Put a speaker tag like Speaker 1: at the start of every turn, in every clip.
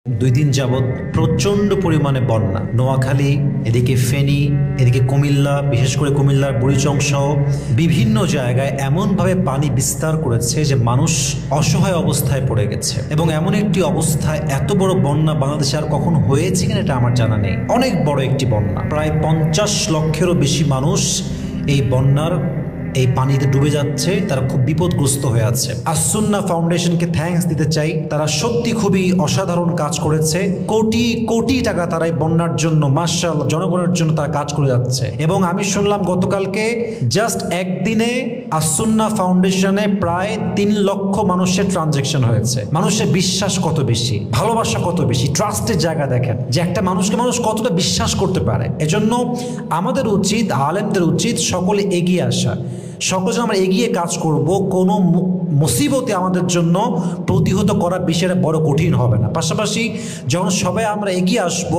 Speaker 1: দুই দিন যাবৎ প্রচণ্ড পরিমাণে বন্যা নোয়াখালী, এদিকে ফেনী, এদিকে কুমিল্লা, বিশেষ করে কুমিল্লার বুড়িচং সহ বিভিন্ন জায়গায় এমনভাবে পানি বিস্তার করেছে যে মানুষ অসহায় অবস্থায় পড়ে গেছে। এবং এমন একটি অবস্থায় এত বড় বন্যা বাংলাদেশে আর কখন হয়েছে কিনা এটা আমার জানা নেই। অনেক বড় একটি বন্যা, প্রায় 50 লক্ষেরও বেশি মানুষ এই বন্যার এই পানিতে ডুবে যাচ্ছে, তারা খুব বিপদগ্রস্ত হয়ে আছে। আস-সুন্নাহ ফাউন্ডেশনকে থ্যাঙ্কস দিতে চাই, তারা সত্যি খুবই অসাধারণ কাজ করেছে। কোটি কোটি টাকা তারা এই বন্যার জন্য মাশাআল্লাহ জনগণের জন্য তারা কাজ করে যাচ্ছে। এবং আমি শুনলাম গতকালকে জাস্ট একদিনে আস-সুন্নাহ ফাউন্ডেশনে প্রায় 3 লক্ষ মানুষের ট্রানজ্যাকশন হয়েছে। মানুষের বিশ্বাস কত বেশি, ভালোবাসা কত বেশি, ট্রাস্টের জায়গা দেখেন যে একটা মানুষকে মানুষ কতটা বিশ্বাস করতে পারে। এজন্য আমাদের উচিত, আলেমদের উচিত সকলে এগিয়ে আসা, সকলে আমরা এগিয়ে কাজ করব। কোনো মুসিবতে আমাদের জন্য প্রতিহত করার বিষয়টা বড় কঠিন হবে না। পাশাপাশি যখন সবাই আমরা এগিয়ে আসব,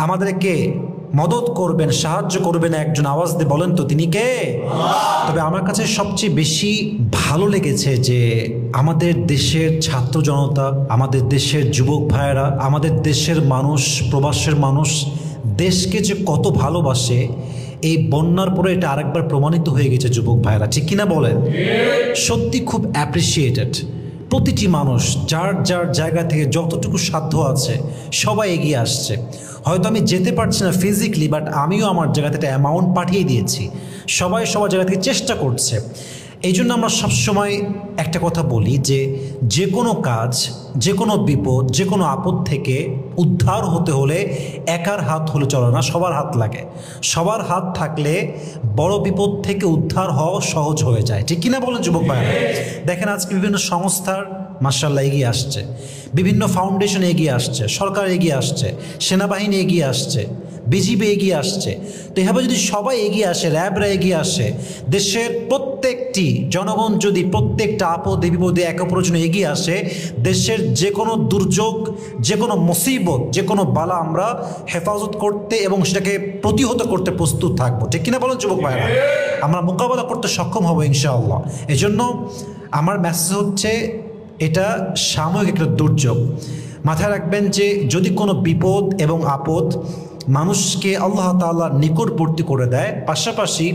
Speaker 1: আমাদেরকে মদত করবেন, সাহায্য করবেন, একজন আওয়াজ দিয়ে বলেন তো তিনি কে? তবে আমার কাছে সবচেয়ে বেশি ভালো লেগেছে যে আমাদের দেশের ছাত্র জনতা, আমাদের দেশের যুবক ভাইয়েরা, আমাদের দেশের মানুষ, প্রবাসের মানুষ দেশকে যে কত ভালোবাসে, এই বন্যার পরে এটা আরেকবার প্রমাণিত হয়ে গেছে যুবক ভাইরা, ঠিক কিনা বলেন? সত্যি খুব অ্যাপ্রিসিয়েটেড। প্রতিটি মানুষ যার যার জায়গা থেকে যতটুকু সাধ্য আছে সবাই এগিয়ে আসছে। হয়তো আমি যেতে পারছি না ফিজিক্যালি, বাট আমিও আমার জায়গা থেকে অ্যামাউন্ট পাঠিয়ে দিয়েছি। সবাই সবার জায়গা থেকে চেষ্টা করছে। এই জন্য আমরা সবসময় একটা কথা বলি যে যে কোনো কাজ, যে কোনো বিপদ, যে কোনো আপদ থেকে উদ্ধার হতে হলে একার হাত হলে চলে না, সবার হাত লাগে। সবার হাত থাকলে বড় বিপদ থেকে উদ্ধার হওয়া সহজ হয়ে যায়, ঠিক কিনা বলেন যুবক ভাইরা? দেখেন আজকে বিভিন্ন সংস্থার মাশাআল্লাহ এগিয়ে আসছে, বিভিন্ন ফাউন্ডেশন এগিয়ে আসছে, সরকার এগিয়ে আসছে, সেনাবাহিনী এগিয়ে আসছে, বিজিবি এগিয়ে আসছে। তো এভাবে যদি সবাই এগিয়ে আসে, র্যাবরা এগিয়ে আসে, দেশের প্রত্যেকটি জনগণ যদি প্রত্যেকটা আপদে বিপদে একে অপরের জন্য এগিয়ে আসে, দেশের যে কোনো দুর্যোগ, যে কোনো মুসিবত, যে কোনো বালা আমরা হেফাজত করতে এবং সেটাকে প্রতিহত করতে প্রস্তুত থাকবো, ঠিক কিনা বলেন যুবক ভাইরা? আমরা মোকাবেলা করতে সক্ষম হব ইনশাআল্লাহ। এজন্য আমার মেসেজ হচ্ছে, এটা সাময়িক একটা দুর্যোগ। মাথায় রাখবেন যে যদি কোনো বিপদ এবং আপদ মানুষকে আল্লাহ তাআলার নিকটবর্তী করে দেয়, পাশাপাশি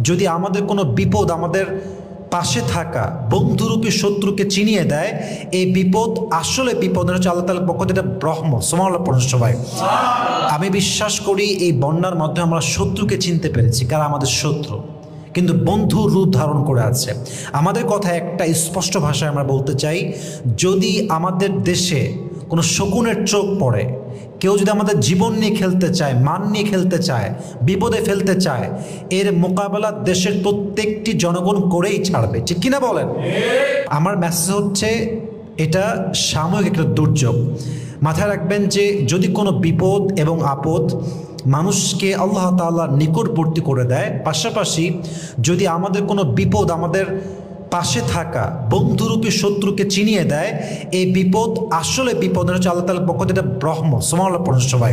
Speaker 1: যদি আমাদের কোনো বিপদ আমাদের পাশে থাকা বন্ধুরূপী শত্রুকে চিনিয়ে দেয়, এই বিপদ আসলে বিপদ হচ্ছে আল্লাহ তাআলার পক্ষ থেকে রহমত। সুবহানাল্লাহ পড়ুন সবাই। আমি বিশ্বাস করি এই বন্যার মধ্যে আমরা শত্রুকে চিনতে পেরেছি, কারা আমাদের শত্রু, কিন্তু বন্ধু রূপ ধারণ করে আছে। আমাদের কথা একটা স্পষ্ট ভাষায় আমরা বলতে চাই, যদি আমাদের দেশে কোনো শকুনের চোখ পড়ে, কেউ যদি আমাদের জীবন নিয়ে খেলতে চায়, মান নিয়ে খেলতে চায়, বিপদে ফেলতে চায়, এর মোকাবেলা দেশের প্রত্যেকটি জনগণ করেই ছাড়বে, ঠিক কিনা বলেন? আমার মেসেজ হচ্ছে, এটা সাময়িক একটা দুর্যোগ। মাথায় রাখবেন যে যদি কোনো বিপদ এবং আপদ মানুষকে আল্লাহ তাআলার নিকটবর্তী করে দেয়, পাশাপাশি যদি আমাদের কোনো বিপদ আমাদের পাশে থাকা বন্ধুরূপী শত্রুকে চিনিয়ে দেয়, এই বিপদ আসলে বিপদ হচ্ছে আল্লাহ তাআলার পক্ষ থেকে রহমত। সুবহানাল্লাহ পড়ুন সবাই।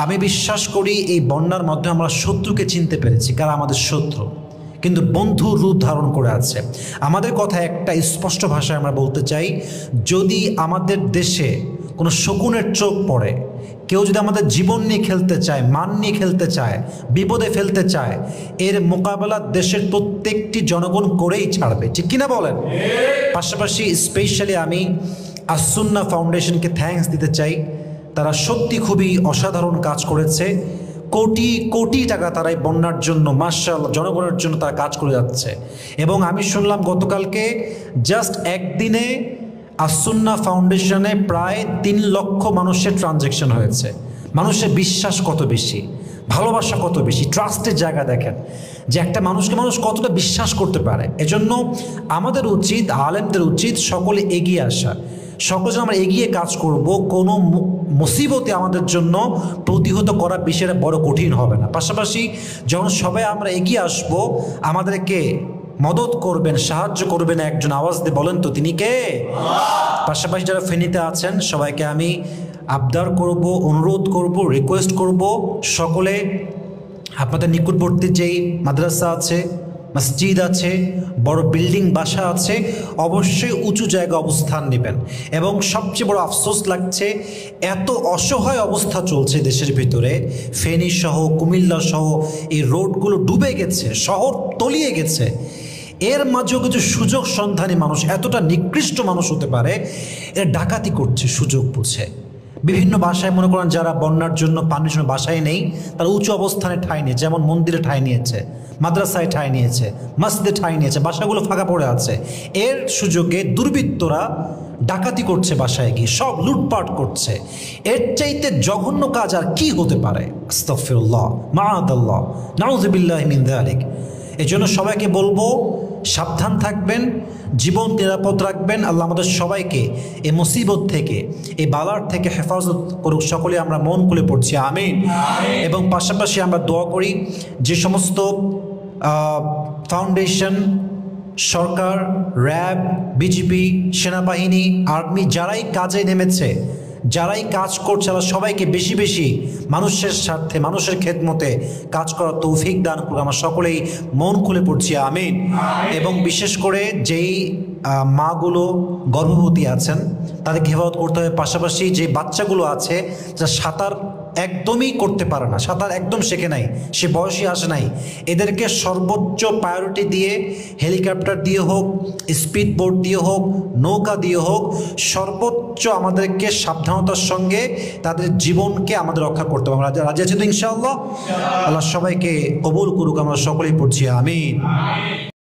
Speaker 1: আমি বিশ্বাস করি এই বন্যার মধ্যে আমরা শত্রুকে চিনতে পেরেছি, কারা আমাদের শত্রু, কিন্তু বন্ধু রূপ ধারণ করে আছে। আমাদের কথা একটা স্পষ্ট ভাষায় আমরা বলতে চাই, যদি আমাদের দেশে কোনো শকুনের চোখ পড়ে, কেউ যদি আমাদের জীবন নিয়ে খেলতে চায়, মান নিয়ে খেলতে চায়, বিপদে ফেলতে চায়, এর মোকাবেলা দেশের প্রত্যেকটি জনগণ করেই ছাড়বে, ঠিক কিনা বলেন? পাশাপাশি স্পেশালি আমি আস-সুন্নাহ ফাউন্ডেশনকে থ্যাঙ্কস দিতে চাই, তারা সত্যি খুবই অসাধারণ কাজ করেছে। কোটি কোটি টাকা তারা এই বন্যার জন্য মাশাআল্লাহ জনগণের জন্য তারা কাজ করে যাচ্ছে। এবং আমি শুনলাম গতকালকে জাস্ট একদিনে আস-সুন্নাহ ফাউন্ডেশনে প্রায় 3 লক্ষ মানুষের ট্রানজ্যাকশন হয়েছে। মানুষের বিশ্বাস কত বেশি, ভালোবাসা কত বেশি, ট্রাস্টের জায়গা দেখেন যে একটা মানুষকে মানুষ কতটা বিশ্বাস করতে পারে। এজন্য আমাদের উচিত, আলেমদের উচিত সকলে এগিয়ে আসা, সকলে আমরা এগিয়ে কাজ করব। কোনো মুসিবতে আমাদের জন্য প্রতিহত করার বিষয়টা বড় কঠিন হবে না। পাশাপাশি যখন সবাই আমরা এগিয়ে আসব, আমাদেরকে মদত করবেন, সাহায্য করবেন, একজন আওয়াজ দিয়ে বলেন তো তিনি কে? পাশাপাশি যারা ফেনীতে আছেন সবাইকে আমি আবদার করব, অনুরোধ করব, রিকোয়েস্ট করব, সকলে আপনাদের নিকটবর্তী যেই মাদ্রাসা আছে, মসজিদ আছে, বড় বিল্ডিং বাসা আছে, অবশ্যই উঁচু জায়গা অবস্থান নেবেন। এবং সবচেয়ে বড় আফসোস লাগছে, এত অসহায় অবস্থা চলছে দেশের ভিতরে, ফেনী সহ কুমিল্লা সহ এই রোডগুলো ডুবে গেছে, শহর তলিয়ে গেছে। এর মাঝেও কিছু সুযোগ সন্ধানী মানুষ, এতটা নিকৃষ্ট মানুষ হতে পারে, এরা ডাকাতি করছে সুযোগ বুঝে। বিভিন্ন বাসায় মনে করেন যারা বন্যার জন্য পানির জন্য বাসায় নেই, তারা উঁচু অবস্থানে ঠাঁই নিয়ে, যেমন মন্দিরে ঠাঁই নিয়েছে, মাদ্রাসায় ঠাঁই নিয়েছে, মসজিদে ঠাঁই নিয়েছে, বাসাগুলো ফাঁকা পড়ে আছে। এর সুযোগে দুর্বৃত্তরা ডাকাতি করছে, বাসায় গিয়ে সব লুটপাট করছে। এর চাইতে জঘন্য কাজ আর কি হতে পারে? আস্তাগফিরুল্লাহ, মাআদাল্লাহ, নাউযুবিল্লাহি মিন যালিক। এই জন্য সবাইকে বলবো, সাবধান থাকবেন, জীবন নিরাপদ রাখবেন। আল্লাহ আমাদের সবাইকে এই মুসিবত থেকে, এই বালার থেকে হেফাজত করুক। সকলে আমরা মন খুলে পড়ছি আমিন। এবং পাশাপাশি আমরা দোয়া করি, যে সমস্ত ফাউন্ডেশন, সরকার, র্যাব, বিজিবি, সেনাবাহিনী, আর্মি যারাই কাজে নেমেছে, যারাই কাজ করছে, আমরা সবাইকে বেশি বেশি মানুষের স্বার্থে, মানুষের খেদমতে কাজ করার তৌফিক দান করুক। আমরা সকলেই মন খুলে পড়ছি আমিন। এবং বিশেষ করে যেই মাগুলো গর্ভবতী আছেন তাদেরকে হেফাজত করতে হবে। পাশাপাশি যে বাচ্চাগুলো আছে যা সাঁতার একদমই করতে পারে না, সাঁতার একদম শেখে নাই, সে বয়সী আসে নাই, এদেরকে সর্বোচ্চ প্রায়োরিটি দিয়ে, হেলিকপ্টার দিয়ে হোক, স্পিড বোট দিয়ে হোক, নৌকা দিয়ে হোক, সর্বোচ্চ আমাদেরকে সাবধানতার সঙ্গে তাদের জীবনকে আমাদের রক্ষা করতে হবে। আমরা রাজি আছি তো ইনশাআল্লাহ? আল্লাহ সবাইকে কবুল করুক। আমরা সকলেই পড়ছি আমিন।